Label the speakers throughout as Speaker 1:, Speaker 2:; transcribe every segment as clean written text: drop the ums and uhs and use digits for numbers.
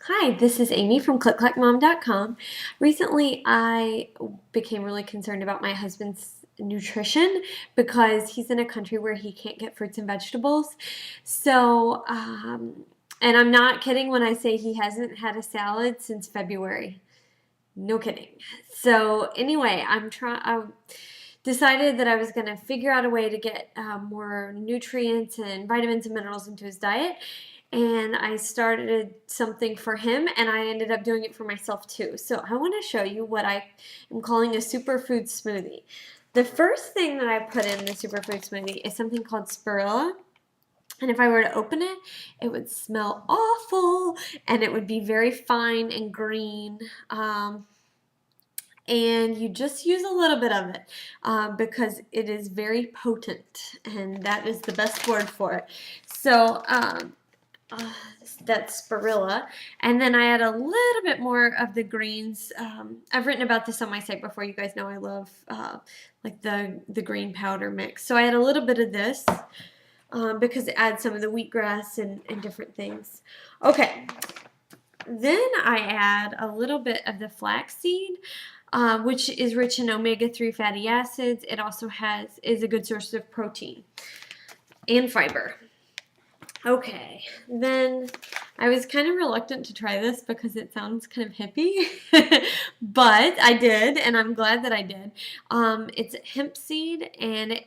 Speaker 1: Hi, this is Amy from ClickClackMom.com. Recently, I became really concerned about my husband's nutrition because he's in a country where he can't get fruits and vegetables. So, and I'm not kidding when I say he hasn't had a salad since February. No kidding. So, anyway, I decided that I was going to figure out a way to get more nutrients and vitamins and minerals into his diet. And I started something for him, and I ended up doing it for myself too. So I want to show you what I am calling a superfood smoothie. The first thing that I put in the superfood smoothie is something called spirulina. And if I were to open it, it would smell awful, and it would be very fine and green. And you just use a little bit of it because it is very potent, and that is the best word for it. So uh, that's spirilla, and then I add a little bit more of the greens. I've written about this on my site before. You guys know I love like the green powder mix. So I add a little bit of this because it adds some of the wheatgrass and different things. Okay, then I add a little bit of the flaxseed, which is rich in omega-3 fatty acids. It also is a good source of protein and fiber. Okay, then I was kind of reluctant to try this because it sounds kind of hippie, but I did, and I'm glad that I did. It's hemp seed, and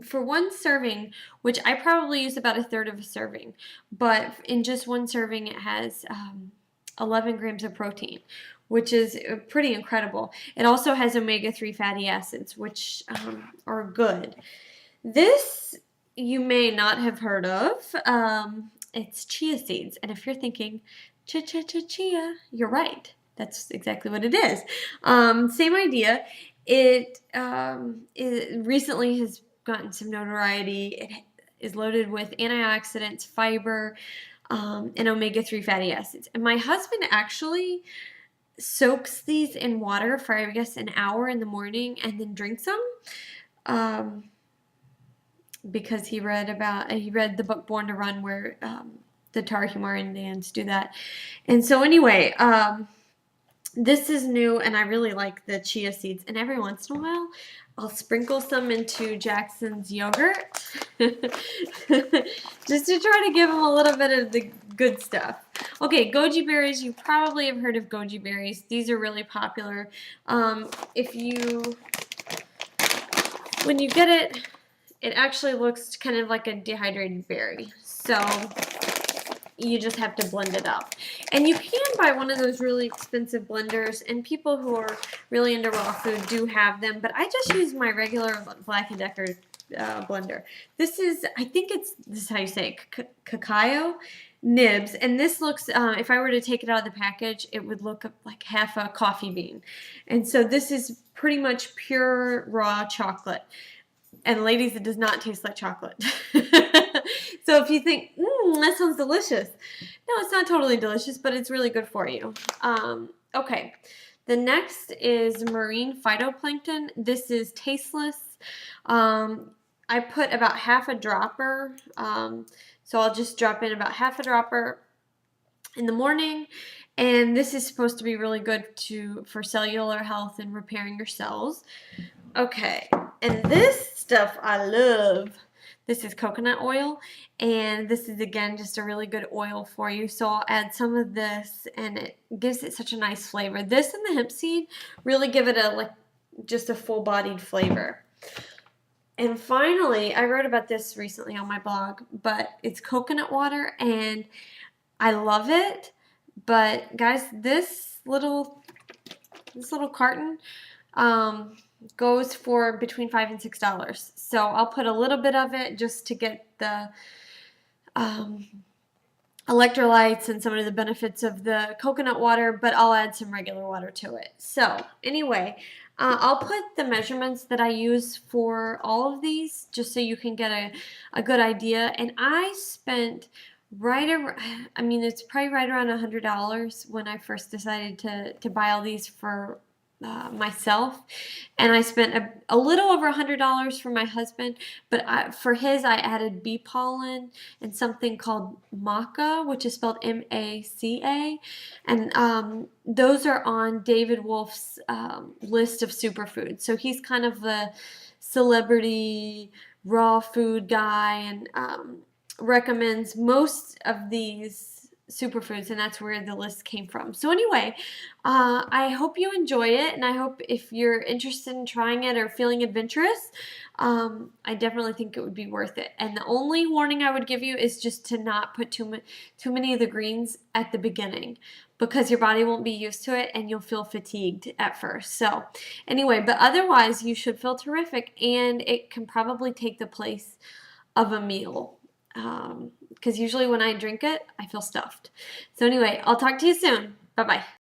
Speaker 1: for one serving, which I probably use about a third of a serving, but in just one serving, it has 11 grams of protein, which is pretty incredible. It also has omega-3 fatty acids, which are good. This you may not have heard of. It's chia seeds. And if you're thinking, chia, you're right. That's exactly what it is. Same idea. It recently has gotten some notoriety. It is loaded with antioxidants, fiber, and omega-3 fatty acids. And my husband actually soaks these in water for, I guess, an hour in the morning and then drinks them. Because he read the book Born to Run, where the Tarahumara Indians do that. And so anyway, this is new, and I really like the chia seeds. And every once in a while, I'll sprinkle some into Jackson's yogurt just to try to give him a little bit of the good stuff. Okay, goji berries. You probably have heard of goji berries. These are really popular. When you get it, it actually looks kind of like a dehydrated berry. So you just have to blend it up. And you can buy one of those really expensive blenders, and people who are really into raw food do have them, but I just use my regular Black & Decker blender. This is how you say it, cacao nibs, and this looks, if I were to take it out of the package, it would look like half a coffee bean. And so this is pretty much pure raw chocolate. And ladies, it does not taste like chocolate. So if you think, that sounds delicious. No, it's not totally delicious, but it's really good for you. Okay, the next is marine phytoplankton. This is tasteless. I put about half a dropper. So I'll just drop in about half a dropper in the morning. And this is supposed to be really good for cellular health and repairing your cells. Okay, and this stuff I love. This is coconut oil, and this is again just a really good oil for you. So I'll add some of this, and it gives it such a nice flavor. This and the hemp seed really give it just a full-bodied flavor. And finally, I wrote about this recently on my blog, but it's coconut water, and I love it. But guys, this little carton goes for between $5 and $6. So I'll put a little bit of it just to get the electrolytes and some of the benefits of the coconut water, but I'll add some regular water to it. So anyway, I'll put the measurements that I use for all of these just so you can get a good idea. And I spent it's probably right around $100 when I first decided to buy all these for myself, and I spent a little over $100 for my husband, but for his I added bee pollen and something called maca, which is spelled M-A-C-A, and those are on David Wolfe's list of superfoods. So he's kind of the celebrity raw food guy, and recommends most of these superfoods, and that's where the list came from. So anyway, I hope you enjoy it, and I hope if you're interested in trying it or feeling adventurous, I definitely think it would be worth it. And the only warning I would give you is just to not put too many of the greens at the beginning, because your body won't be used to it and you'll feel fatigued at first. So anyway, but otherwise you should feel terrific, and it can probably take the place of a meal. Because usually when I drink it, I feel stuffed. So anyway, I'll talk to you soon. Bye-bye.